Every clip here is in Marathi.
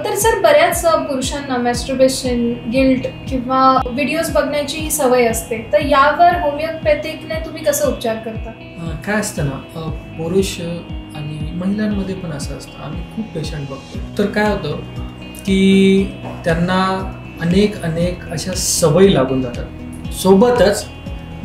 तर सर बऱ्याच पुरुषांना मॅस्टरबेशन, गिल्ट किंवा व्हिडिओज बघण्याची सवय असते, तर यावर होमिओपॅथिकने तुम्ही कसं उपचार करता? काय असतं ना, पुरुष आणि महिलांमध्ये पण असं असतं. आम्ही खूप पेशंट बघतो. तर काय होतं की त्यांना अनेक अशा सवयी लागून जातात. सोबतच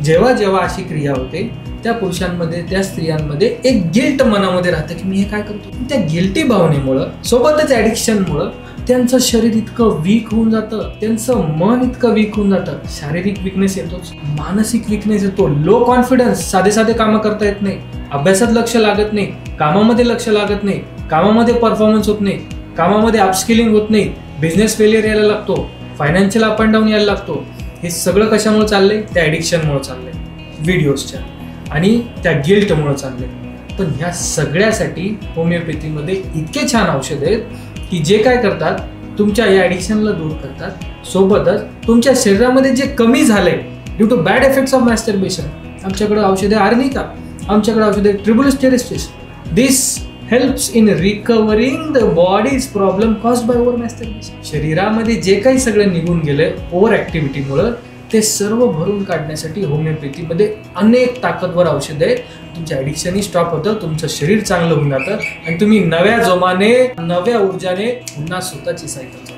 जेव्हा जेव्हा अशी क्रिया होते त्या पुरुषांमध्ये, त्या स्त्रियांमध्ये एक गिल्ट मनामध्ये राहतं की मी हे काय करतो. त्या गिल्टी भावनेमुळं सोबतच ॲडिक्शनमुळं त्यांचं शरीर इतकं वीक होऊन जातं, त्यांचं मन इतकं वीक होऊन जातं. शारीरिक विकनेस येतोच, मानसिक विकनेस येतो, लो कॉन्फिडन्स, साधे कामं करता येत नाही, अभ्यासात लक्ष लागत नाही, कामामध्ये लक्ष लागत नाही, कामामध्ये परफॉर्मन्स होत नाही, कामामध्ये अपस्किलिंग होत नाही, बिझनेस फेलियर यायला लागतो, फायनान्शियल अप अँड डाऊन यायला लागतो. हे सगळं कशामुळे चाललंय? त्या ॲडिक्शनमुळे चाललंय, व्हिडिओजच्या आणि त्या गिल्टमुळे चाललंय. पण ह्या सगळ्यासाठी होमिओपॅथीमध्ये इतके छान औषध आहेत की जे काय करतात, तुमच्या या ॲडिक्शनला दूर करतात. सोबतच तुमच्या शरीरामध्ये जे कमी झालंय due to bad effects of masturbation, आमच्याकडे औषधे आर्निका, आमच्याकडे औषधे ट्रिबुलस्टेरिस्टिस. दिस helps in recovering the body's problem caused by over masturbation. शरीरामध्ये जे काही सगळं निघून गेलंय ओव्हर ऍक्टिव्हिटीमुळं, ते सर्व भरून काढण्यासाठी होमिओपॅथीमध्ये अनेक ताकदवर औषधं आहेत. तुमचं ॲडिक्शनही स्टॉप होतं, तुमचं शरीर चांगलं होऊन जातं आणि तुम्ही नव्या जोमाने, नव्या ऊर्जाने पुन्हा स्वतःची सायकल